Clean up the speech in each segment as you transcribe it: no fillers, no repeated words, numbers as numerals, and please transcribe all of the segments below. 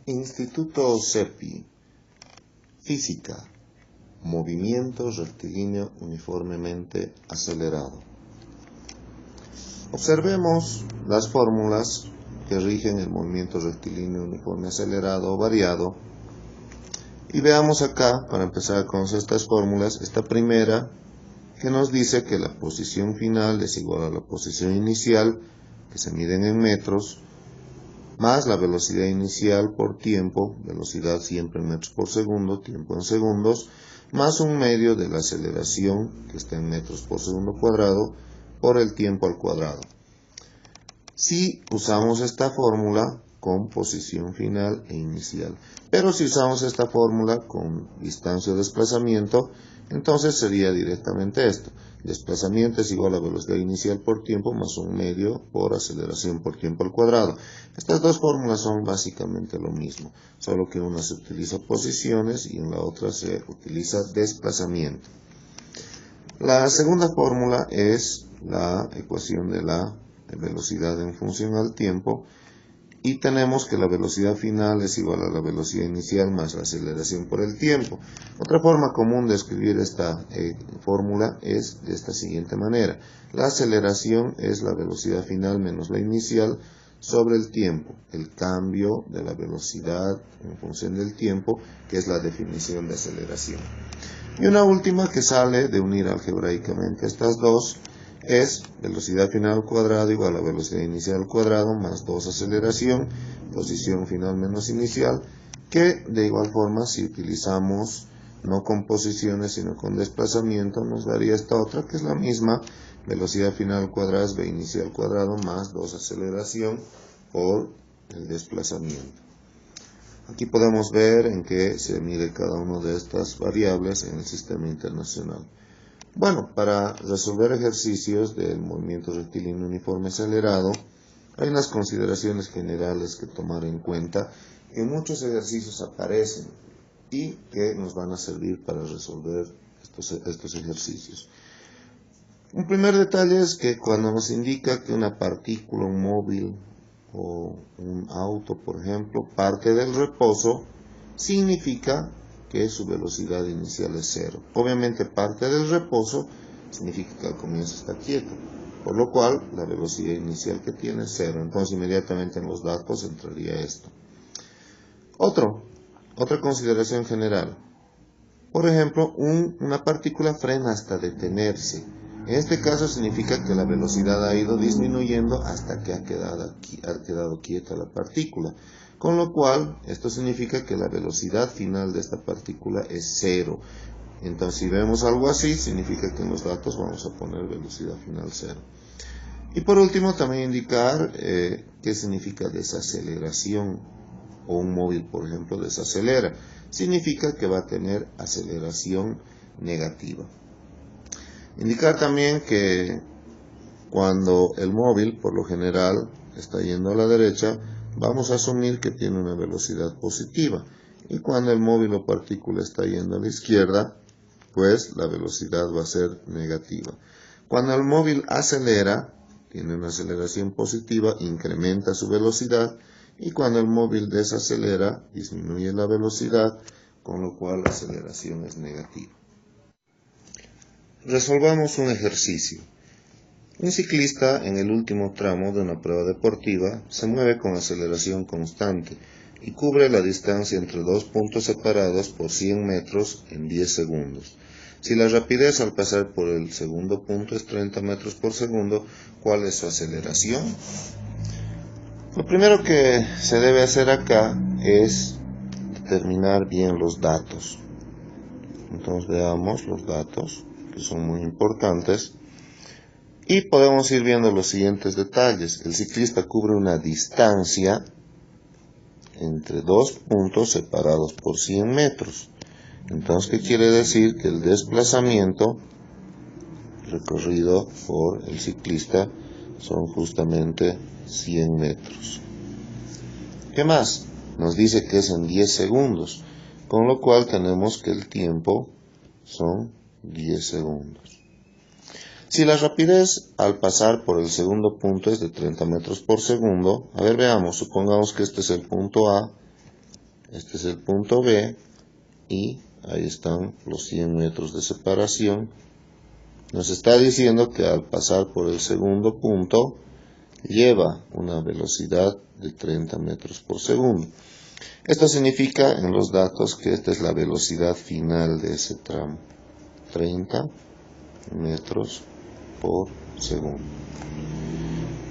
Instituto CEPI, Física, movimiento rectilíneo uniformemente acelerado. Observemos las fórmulas que rigen el movimiento rectilíneo uniforme acelerado o variado. Y veamos acá, para empezar a conocer estas fórmulas, esta primera que nos dice que la posición final es igual a la posición inicial, que se miden en metros, más la velocidad inicial por tiempo, velocidad siempre en metros por segundo, tiempo en segundos, más un medio de la aceleración, que está en metros por segundo cuadrado, por el tiempo al cuadrado. Si usamos esta fórmula con posición final e inicial, pero si usamos esta fórmula con distancia o desplazamiento, entonces sería directamente esto. Desplazamiento es igual a velocidad inicial por tiempo más un medio por aceleración por tiempo al cuadrado. Estas dos fórmulas son básicamente lo mismo, solo que una se utiliza posiciones y en la otra se utiliza desplazamiento. La segunda fórmula es la ecuación de la velocidad en función al tiempo. Y tenemos que la velocidad final es igual a la velocidad inicial más la aceleración por el tiempo. Otra forma común de escribir esta fórmula es de esta siguiente manera. La aceleración es la velocidad final menos la inicial sobre el tiempo. El cambio de la velocidad en función del tiempo, que es la definición de aceleración. Y una última que sale de unir algebraicamente estas dos, es velocidad final al cuadrado igual a velocidad inicial al cuadrado más 2 aceleración, posición final menos inicial, que de igual forma si utilizamos no con posiciones sino con desplazamiento nos daría esta otra que es la misma, velocidad final al cuadrado es v inicial al cuadrado más 2 aceleración por el desplazamiento. Aquí podemos ver en qué se mide cada una de estas variables en el sistema internacional. Bueno, para resolver ejercicios del movimiento rectilíneo uniforme acelerado, hay unas consideraciones generales que tomar en cuenta que muchos ejercicios aparecen y que nos van a servir para resolver estos ejercicios. Un primer detalle es que cuando nos indica que una partícula, un móvil o un auto, por ejemplo, parte del reposo, significa que su velocidad inicial es cero. Obviamente parte del reposo significa que al comienzo está quieto, por lo cual la velocidad inicial que tiene es cero. Entonces inmediatamente en los datos entraría esto. Otra consideración general. Por ejemplo, una partícula frena hasta detenerse. En este caso significa que la velocidad ha ido disminuyendo hasta que ha quedado quieta la partícula. Con lo cual, esto significa que la velocidad final de esta partícula es cero. Entonces, si vemos algo así, significa que en los datos vamos a poner velocidad final cero. Y por último, también indicar qué significa desaceleración. O un móvil, por ejemplo, desacelera. Significa que va a tener aceleración negativa. Indicar también que cuando el móvil, por lo general, está yendo a la derecha, vamos a asumir que tiene una velocidad positiva. Y cuando el móvil o partícula está yendo a la izquierda, pues la velocidad va a ser negativa. Cuando el móvil acelera, tiene una aceleración positiva, incrementa su velocidad. Y cuando el móvil desacelera, disminuye la velocidad, con lo cual la aceleración es negativa. Resolvamos un ejercicio. Un ciclista en el último tramo de una prueba deportiva se mueve con aceleración constante y cubre la distancia entre dos puntos separados por 100 metros en 10 segundos. Si la rapidez al pasar por el segundo punto es 30 metros por segundo, ¿cuál es su aceleración? Lo primero que se debe hacer acá es determinar bien los datos. Entonces veamos los datos, que son muy importantes. Y podemos ir viendo los siguientes detalles. El ciclista cubre una distancia entre dos puntos separados por 100 metros. Entonces, ¿qué quiere decir? Que el desplazamiento recorrido por el ciclista son justamente 100 metros. ¿Qué más? Nos dice que es en 10 segundos, con lo cual tenemos que el tiempo son 10 segundos. Si la rapidez al pasar por el segundo punto es de 30 metros por segundo, a ver, veamos, supongamos que este es el punto A Este es el punto B y ahí están los 100 metros de separación. Nos está diciendo que al pasar por el segundo punto lleva una velocidad de 30 metros por segundo. Esto significa en los datos que esta es la velocidad final de ese tramo, 30 metros por segundo.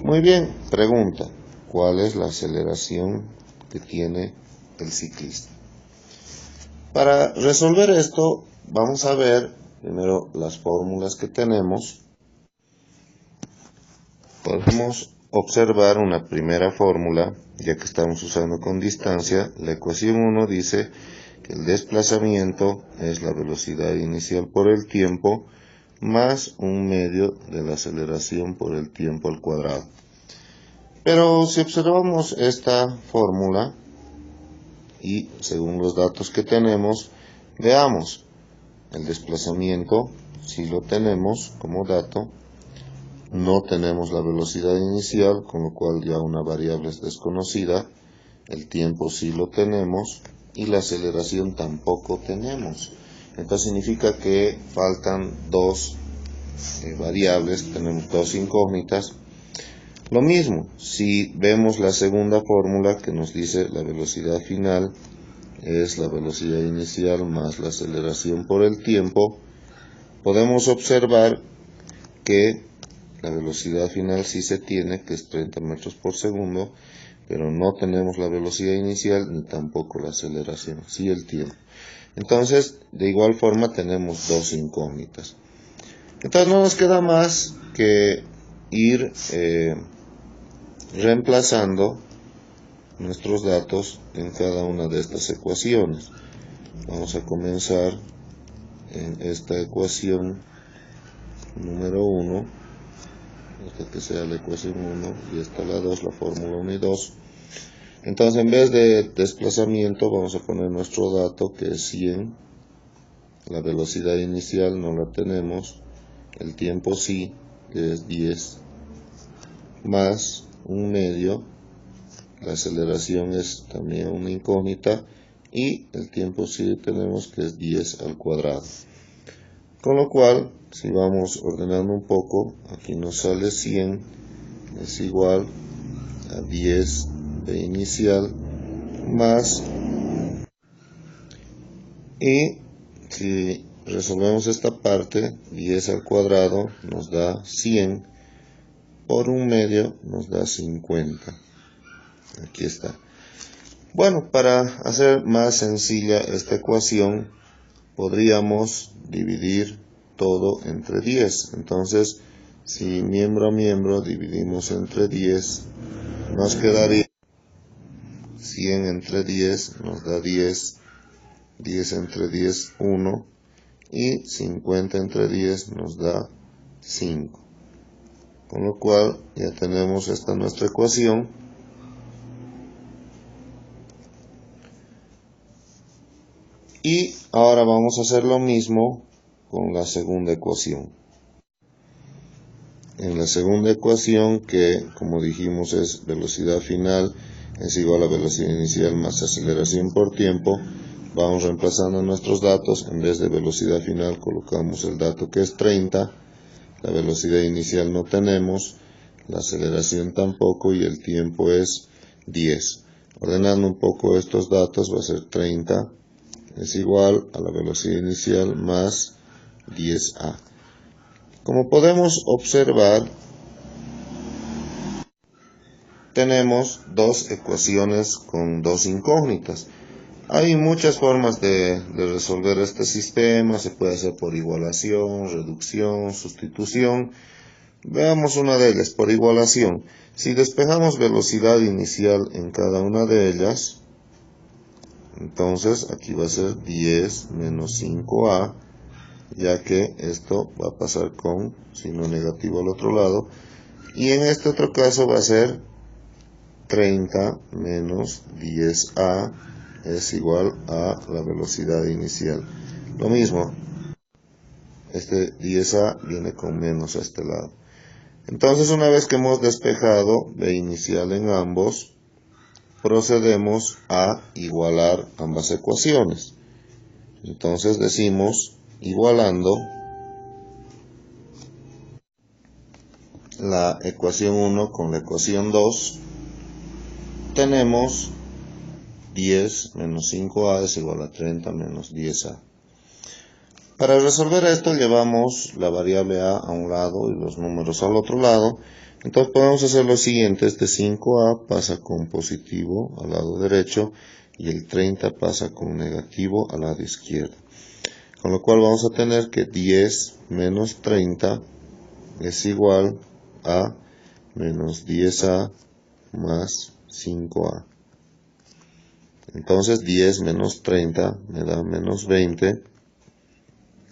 Muy bien, pregunta, ¿cuál es la aceleración que tiene el ciclista? Para resolver esto, vamos a ver primero las fórmulas que tenemos. Podemos observar una primera fórmula, ya que estamos usando con distancia. La ecuación 1 dice que el desplazamiento es la velocidad inicial por el tiempo más un medio de la aceleración por el tiempo al cuadrado. Pero si observamos esta fórmula y según los datos que tenemos, veamos el desplazamiento, si lo tenemos como dato, no tenemos la velocidad inicial, con lo cual ya una variable es desconocida. El tiempo sí lo tenemos y la aceleración tampoco tenemos. Esto significa que faltan dos variables, tenemos dos incógnitas. Lo mismo, si vemos la segunda fórmula que nos dice la velocidad final es la velocidad inicial más la aceleración por el tiempo, podemos observar que la velocidad final sí se tiene, que es 30 metros por segundo, pero no tenemos la velocidad inicial ni tampoco la aceleración, sí el tiempo. Entonces, de igual forma tenemos dos incógnitas. Entonces no nos queda más que ir reemplazando nuestros datos en cada una de estas ecuaciones. Vamos a comenzar en esta ecuación número 1, esta que sea la ecuación 1 y esta la 2, la fórmula 1 y 2. Entonces en vez de desplazamiento vamos a poner nuestro dato que es 100, la velocidad inicial no la tenemos, el tiempo sí, que es 10, más un medio, la aceleración es también una incógnita y el tiempo sí tenemos que es 10 al cuadrado. Con lo cual, si vamos ordenando un poco, aquí nos sale 100 es igual a 10 de inicial más, y si resolvemos esta parte, 10 al cuadrado nos da 100, por un medio nos da 50. Aquí está. Bueno, para hacer más sencilla esta ecuación, podríamos dividir todo entre 10. Entonces, si miembro a miembro dividimos entre 10, nos quedaría 100 entre 10, nos da 10, 10 entre 10, 1, y 50 entre 10 nos da 5. Con lo cual, ya tenemos esta nuestra ecuación. Y ahora vamos a hacer lo mismo con la segunda ecuación. En la segunda ecuación, que como dijimos es velocidad final es igual a velocidad inicial más aceleración por tiempo, vamos reemplazando nuestros datos. En vez de velocidad final colocamos el dato que es 30, la velocidad inicial no tenemos, la aceleración tampoco y el tiempo es 10. Ordenando un poco estos datos va a ser 30 es igual a la velocidad inicial más 10a. Como podemos observar, tenemos dos ecuaciones con dos incógnitas. Hay muchas formas de resolver este sistema. Se puede hacer por igualación, reducción, sustitución. Veamos una de ellas, por igualación. Si despejamos velocidad inicial en cada una de ellas, entonces aquí va a ser 10 menos 5a, ya que esto va a pasar con signo negativo al otro lado. Y en este otro caso va a ser 30 menos 10a es igual a la velocidad inicial. Lo mismo, este 10a viene con menos a este lado. Entonces una vez que hemos despejado b inicial en ambos, procedemos a igualar ambas ecuaciones. Entonces decimos, igualando la ecuación 1 con la ecuación 2, tenemos 10 menos 5a es igual a 30 menos 10a. Para resolver esto llevamos la variable a un lado y los números al otro lado. Entonces podemos hacer lo siguiente: este 5a pasa con positivo al lado derecho y el 30 pasa con negativo al lado izquierdo. Con lo cual vamos a tener que 10 menos 30 es igual a menos 10a más 5a. Entonces 10 menos 30 me da menos 20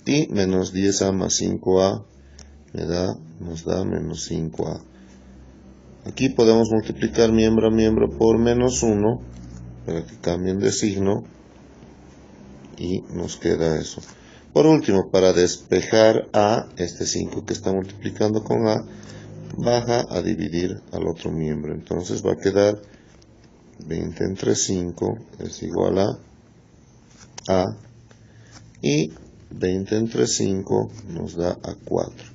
y menos 10a más 5a nos da menos 5a. Aquí podemos multiplicar miembro a miembro por menos 1 para que cambien de signo y nos queda eso. Por último, para despejar a, este 5 que está multiplicando con a, baja a dividir al otro miembro. Entonces va a quedar 20 entre 5 es igual a y 20 entre 5 nos da a 4.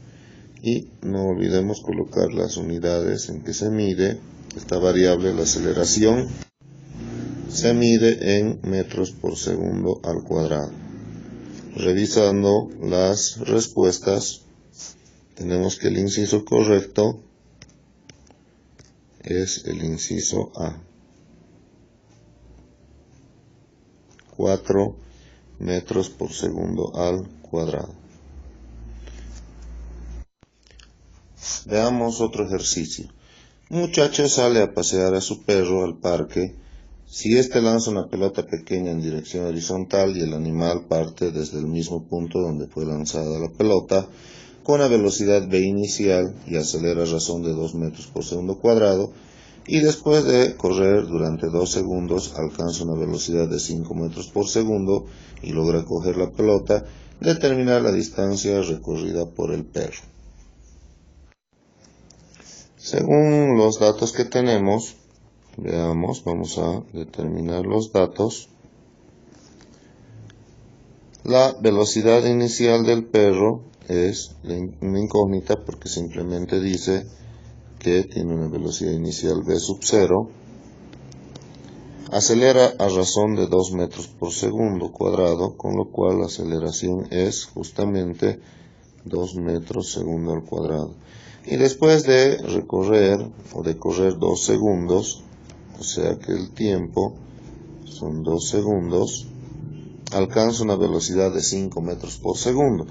Y no olvidemos colocar las unidades en que se mide esta variable. La aceleración se mide en metros por segundo al cuadrado. Revisando las respuestas, tenemos que el inciso correcto es el inciso A. 4 metros por segundo al cuadrado. Veamos otro ejercicio. Un muchacho sale a pasear a su perro al parque. Si éste lanza una pelota pequeña en dirección horizontal y el animal parte desde el mismo punto donde fue lanzada la pelota, con una velocidad v inicial y acelera a razón de 2 metros por segundo cuadrado, y después de correr durante 2 segundos alcanza una velocidad de 5 metros por segundo y logra coger la pelota, determinar la distancia recorrida por el perro. Según los datos que tenemos, veamos, vamos a determinar los datos. La velocidad inicial del perro es una incógnita porque simplemente dice que tiene una velocidad inicial v sub 0. Acelera a razón de 2 metros por segundo cuadrado, con lo cual la aceleración es justamente 2 metros segundo al cuadrado. Y después de recorrer o de correr 2 segundos, o sea que el tiempo son 2 segundos, alcanza una velocidad de 5 metros por segundo.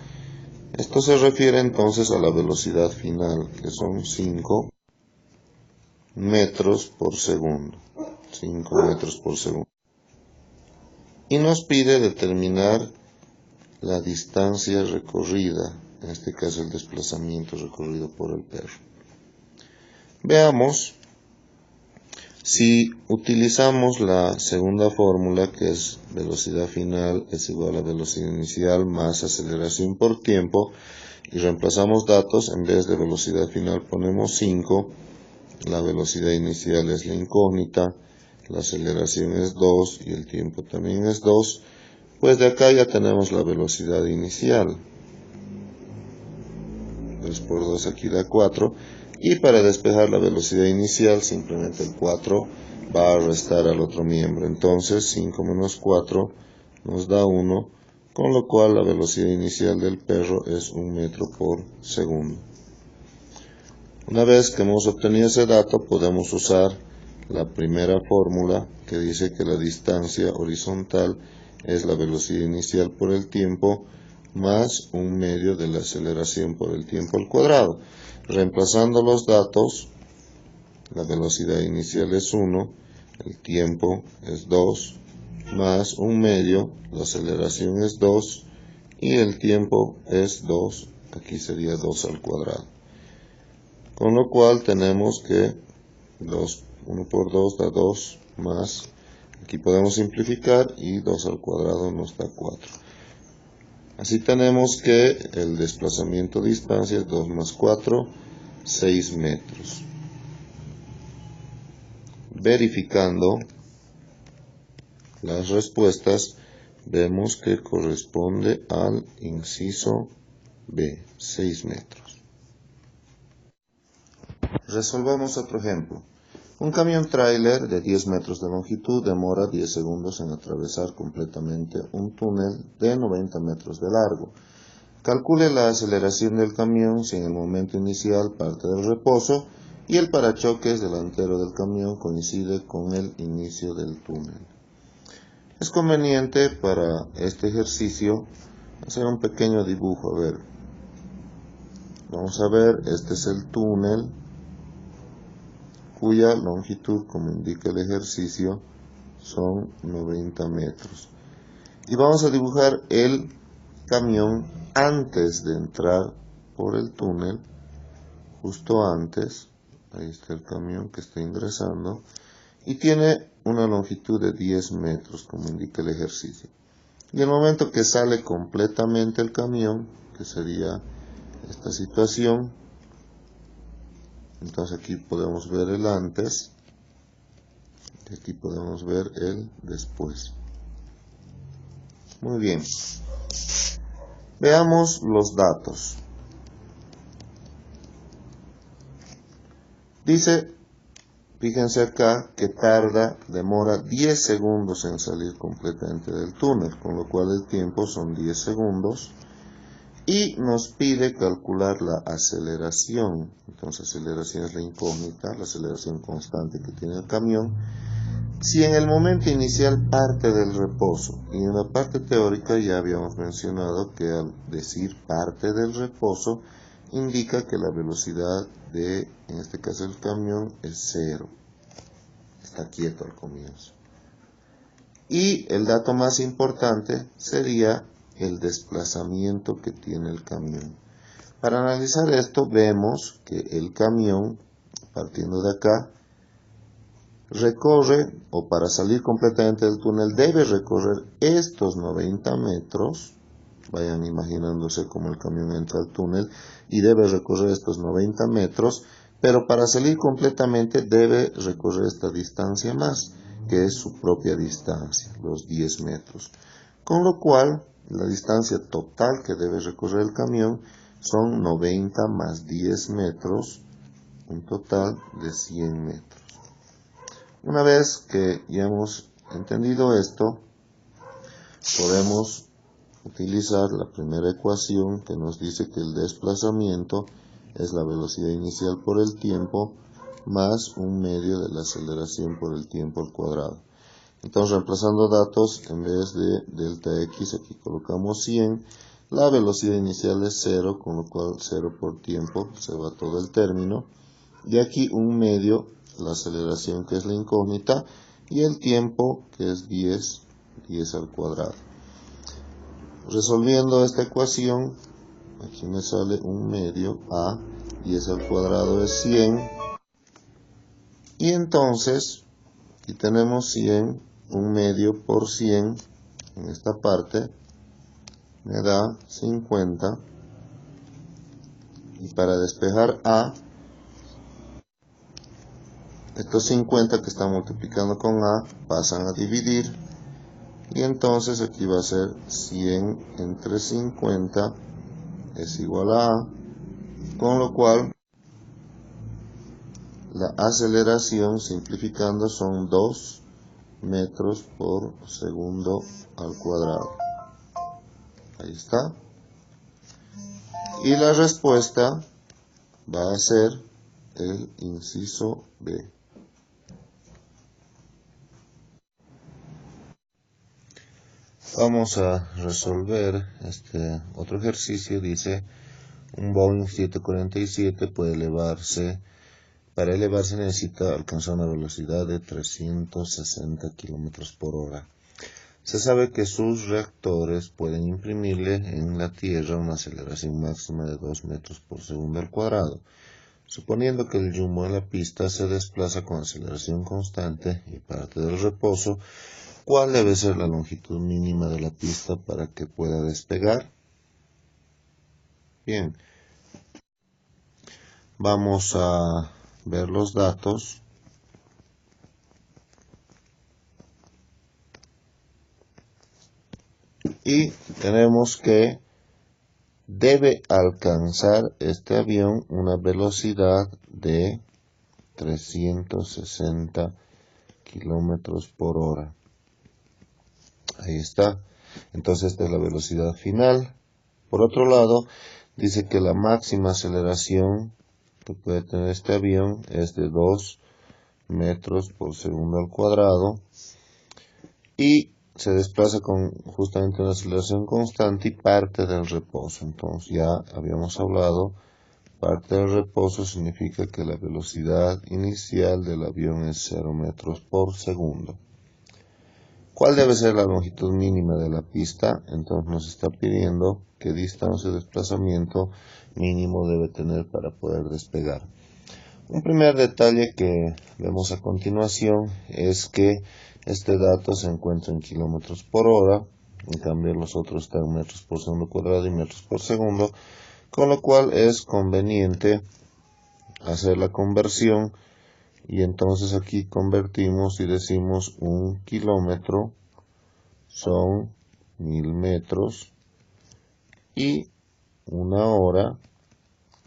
Esto se refiere entonces a la velocidad final, que son 5 metros por segundo. 5 metros por segundo. Y nos pide determinar la distancia recorrida, en este caso el desplazamiento recorrido por el perro. Veamos. Si utilizamos la segunda fórmula, que es velocidad final es igual a velocidad inicial más aceleración por tiempo, y reemplazamos datos, en vez de velocidad final ponemos 5, la velocidad inicial es la incógnita, la aceleración es 2 y el tiempo también es 2, pues de acá ya tenemos la velocidad inicial. 2 por 2 aquí da 4. Y para despejar la velocidad inicial, simplemente el 4 va a restar al otro miembro. Entonces 5 menos 4 nos da 1, con lo cual la velocidad inicial del perro es 1 metro por segundo. Una vez que hemos obtenido ese dato, podemos usar la primera fórmula que dice que la distancia horizontal es la velocidad inicial por el tiempo más 1 medio de la aceleración por el tiempo al cuadrado. Reemplazando los datos, la velocidad inicial es 1, el tiempo es 2, más 1 medio, la aceleración es 2 y el tiempo es 2, aquí sería 2 al cuadrado. Con lo cual tenemos que 1 por 2 da 2 más, aquí podemos simplificar y 2 al cuadrado nos da 4. Así tenemos que el desplazamiento de distancia es 2 más 4, 6 metros. verificando las respuestas, vemos que corresponde al inciso B, 6 metros. Resolvamos otro ejemplo. Un camión tráiler de 10 metros de longitud demora 10 segundos en atravesar completamente un túnel de 90 metros de largo. Calcule la aceleración del camión si en el momento inicial parte del reposo y el parachoques delantero del camión coincide con el inicio del túnel. Es conveniente para este ejercicio hacer un pequeño dibujo. A ver, vamos a ver, este es el túnel cuya longitud, como indica el ejercicio, son 90 metros. Y vamos a dibujar el camión antes de entrar por el túnel, justo antes. Ahí está el camión que está ingresando y tiene una longitud de 10 metros, como indica el ejercicio. Y el momento que sale completamente el camión, que sería esta situación, entonces aquí podemos ver el antes y aquí podemos ver el después. Muy bien. Veamos los datos. Dice, fíjense acá que demora 10 segundos en salir completamente del túnel, con lo cual el tiempo son 10 segundos. Y nos pide calcular la aceleración. Entonces, aceleración es la incógnita, la aceleración constante que tiene el camión. Si en el momento inicial parte del reposo, y en la parte teórica ya habíamos mencionado que al decir parte del reposo, indica que la velocidad en este caso el camión, es 0. Está quieto al comienzo. Y el dato más importante sería el desplazamiento que tiene el camión. Para analizar esto, vemos que el camión, partiendo de acá, recorre, o para salir completamente del túnel, debe recorrer estos 90 metros. Vayan imaginándose cómo el camión entra al túnel y debe recorrer estos 90 metros, pero para salir completamente debe recorrer esta distancia más, que es su propia distancia, los 10 metros. Con lo cual, la distancia total que debe recorrer el camión son 90 más 10 metros, un total de 100 metros. Una vez que ya hemos entendido esto, podemos utilizar la primera ecuación que nos dice que el desplazamiento es la velocidad inicial por el tiempo más un medio de la aceleración por el tiempo al cuadrado. Entonces, reemplazando datos, en vez de delta x, aquí colocamos 100. La velocidad inicial es 0, con lo cual 0 por tiempo, se va todo el término. Y aquí un medio, la aceleración que es la incógnita, y el tiempo que es 10 al cuadrado. Resolviendo esta ecuación, aquí me sale un medio a 10 al cuadrado es 100. Y entonces, aquí tenemos 100, un medio por 100, en esta parte, me da 50. Y para despejar a, estos 50 que están multiplicando con a, pasan a dividir. Y entonces aquí va a ser 100 entre 50 es igual a A, con lo cual la aceleración, simplificando, son 2 metros por segundo al cuadrado. Ahí está. Y la respuesta va a ser el inciso B. Vamos a resolver este otro ejercicio. Dice, un Boeing 747 puede elevarse. Para elevarse necesita alcanzar una velocidad de 360 km por hora. Se sabe que sus reactores pueden imprimirle en la Tierra una aceleración máxima de 2 metros por segundo al cuadrado. Suponiendo que el jumbo en la pista se desplaza con aceleración constante y parte del reposo, ¿cuál debe ser la longitud mínima de la pista para que pueda despegar? Bien, vamos a ver los datos. y tenemos que debe alcanzar este avión una velocidad de 360 kilómetros por hora. Ahí está. Entonces esta es la velocidad final. Por otro lado, dice que la máxima aceleración que puede tener este avión es de 2 metros por segundo al cuadrado y se desplaza con justamente una aceleración constante y parte del reposo. Entonces ya habíamos hablado, parte del reposo significa que la velocidad inicial del avión es 0 metros por segundo. ¿Cuál debe ser la longitud mínima de la pista? Entonces nos está pidiendo qué distancia de desplazamiento mínimo debe tener para poder despegar. Un primer detalle que vemos a continuación es que este dato se encuentra en kilómetros por hora, en cambio los otros están en metros por segundo cuadrado y metros por segundo, con lo cual es conveniente hacer la conversión y entonces aquí convertimos y decimos un kilómetro son 1000 metros y una hora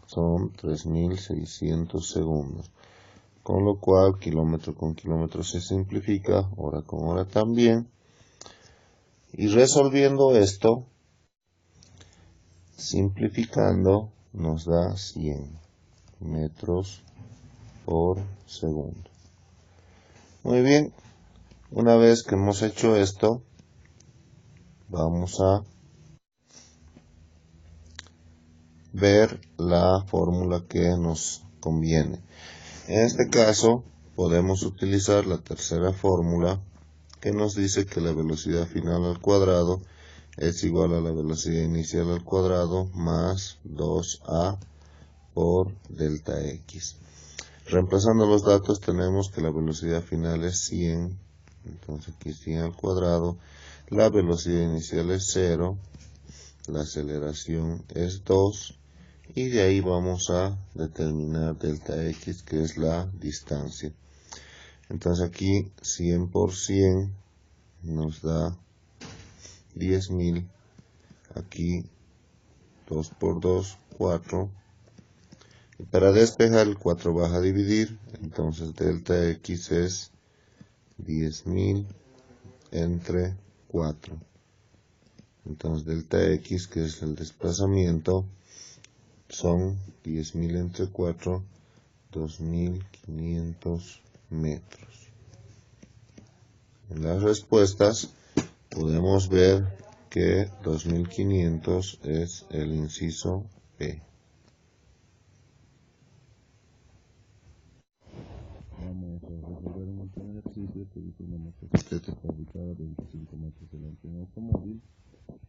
son 3600 segundos. Con lo cual kilómetro con kilómetro se simplifica, hora con hora también. Y resolviendo esto, simplificando, nos da 100 metros por segundo. Muy bien, una vez que hemos hecho esto, vamos a ver la fórmula que nos conviene. En este caso, podemos utilizar la tercera fórmula que nos dice que la velocidad final al cuadrado es igual a la velocidad inicial al cuadrado más 2a por delta x. Reemplazando los datos tenemos que la velocidad final es 100, entonces aquí 100 al cuadrado, la velocidad inicial es 0, la aceleración es 2 y de ahí vamos a determinar delta x que es la distancia. Entonces aquí 100 por 100 nos da 10.000, aquí 2 por 2, 4, y para despejar el 4 baja a dividir, entonces delta x es 10.000 entre 4, entonces delta x que es el desplazamiento son 10.000 entre 4, 2500 metros. En las respuestas podemos ver que 2500 es el inciso B. Vamos a resolver un último ejercicio que dice una motocicleta fabricada a 25 metros delante de un automóvil.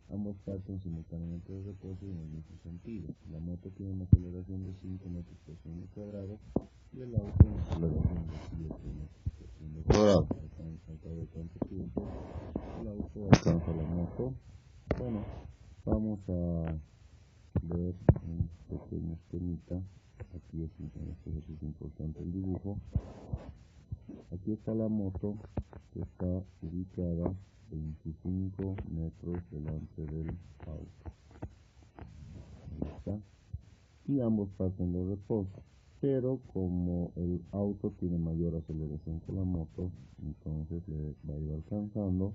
Ambos parten simultáneamente de reposo y en el mismo sentido. La moto tiene una aceleración de 5 metros por segundo cuadrado y el auto una aceleración de 7 metros por segundo cuadrado. Al cabo de cuánto tiempo el auto alcanza la moto. Bueno, vamos a ver un pequeño esquemita. Aquí es este ejercicio importante el dibujo. Aquí está la moto que está ubicada 25 metros delante del auto. Ahí está. Y ambos parten de reposo. Pero como el auto tiene mayor aceleración que la moto, entonces le va a ir alcanzando.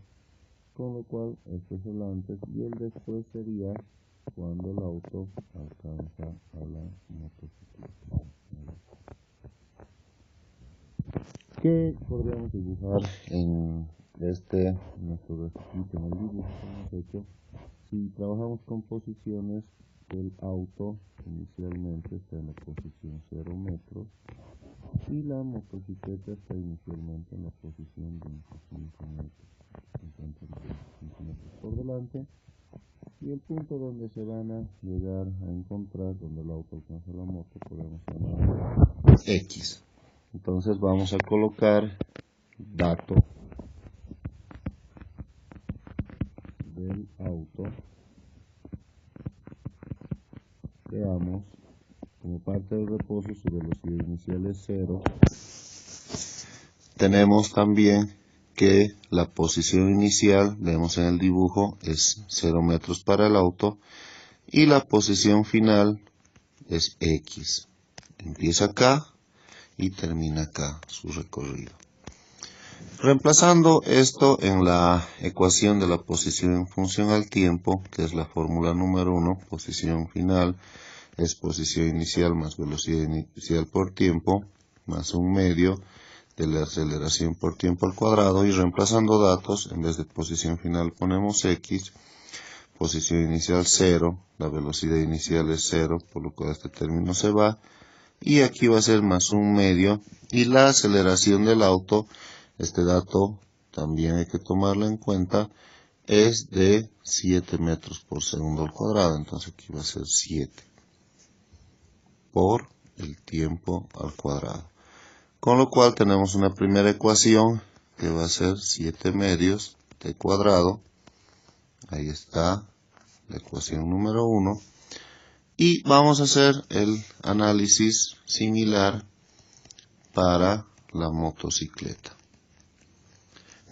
Con lo cual, este es el antes y el después sería cuando el auto alcanza a la motocicleta. ¿Qué podríamos dibujar en nuestro recito, en el dibujo que hemos hecho? Si trabajamos con posiciones, el auto inicialmente está en la posición 0 metros y la motocicleta está inicialmente en la posición 25 metros. Entonces, 25 metros por delante. Y el punto donde se van a llegar a encontrar, donde el auto alcanza la moto, podemos llamar X. Entonces vamos a colocar dato del auto. Veamos, como parte del reposo su velocidad inicial es 0. Tenemos también que la posición inicial, vemos en el dibujo, es 0 metros para el auto y la posición final es X. Empieza acá y termina acá su recorrido. Reemplazando esto en la ecuación de la posición en función al tiempo, que es la fórmula número 1, posición final es posición inicial más velocidad inicial por tiempo, más un medio de la aceleración por tiempo al cuadrado, y reemplazando datos, en vez de posición final ponemos X, posición inicial 0, la velocidad inicial es 0, por lo cual este término se va, y aquí va a ser más un medio, y la aceleración del auto, este dato también hay que tomarlo en cuenta, es de 7 metros por segundo al cuadrado, entonces aquí va a ser 7 por el tiempo al cuadrado. Con lo cual tenemos una primera ecuación que va a ser 7 medios t cuadrado. Ahí está la ecuación número 1. Y vamos a hacer el análisis similar para la motocicleta.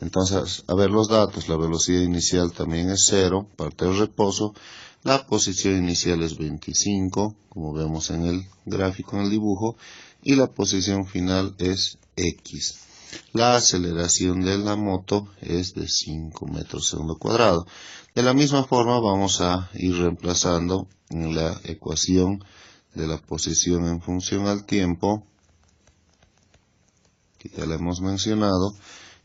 Entonces, a ver los datos, la velocidad inicial también es 0, parte del reposo, la posición inicial es 25, como vemos en el gráfico, en el dibujo, y la posición final es X. La aceleración de la moto es de 5 metros segundo cuadrado. De la misma forma vamos a ir reemplazando en la ecuación de la posición en función al tiempo, que ya la hemos mencionado,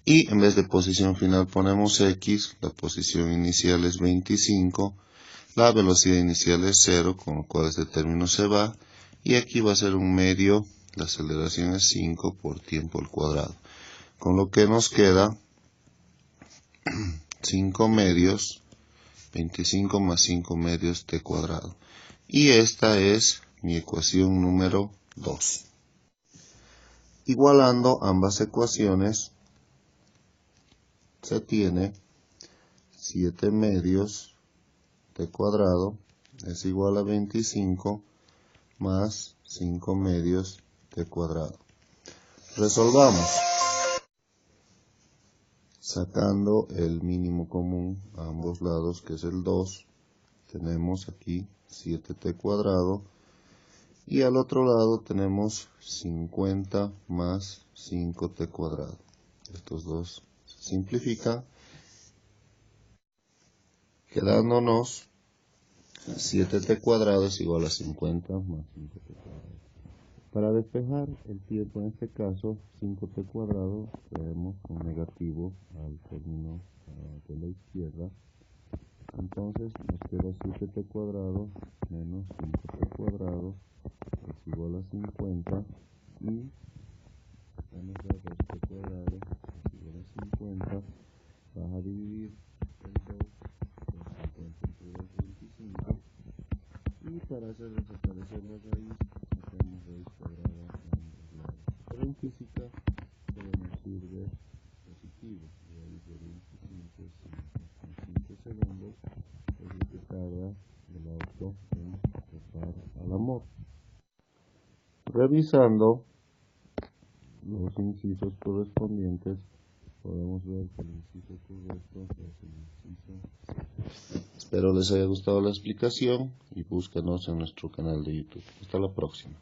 y en vez de posición final ponemos X, la posición inicial es 25, la velocidad inicial es 0, con lo cual este término se va, y aquí va a ser un medio, la aceleración es 5 por tiempo al cuadrado, con lo que nos queda 5 medios, 25 más 5 medios t cuadrado, y esta es mi ecuación número 2. Igualando ambas ecuaciones, se tiene 7 medios t cuadrado es igual a 25 más 5 medios t cuadrado. Resolvamos. Sacando el mínimo común a ambos lados, que es el 2, tenemos aquí 7t cuadrado. Y al otro lado tenemos 50 más 5t cuadrado. Estos dos se simplifican, quedándonos 7t cuadrado es igual a 50 más 5t cuadrado. Para despejar el tiempo, en este caso 5t cuadrado, traemos un negativo al término de la izquierda. Entonces nos queda 7t cuadrado menos 5t cuadrado es igual a 50, y vamos a 2t cuadrado es igual a 50. Vas a dividir el 2 por 50 entre 2, 25, y para hacer desaparecer la raíz hacemos raíz cuadrada a ambos lados. Pero en física solo nos sirve positivo, raíz de 25 es 5 segundos, es lo que tarda el auto en tocar a la moto. Revisando los incisos correspondientes, podemos ver que el inciso correcto es el inciso C. Espero les haya gustado la explicación y búsquenos en nuestro canal de YouTube. Hasta la próxima.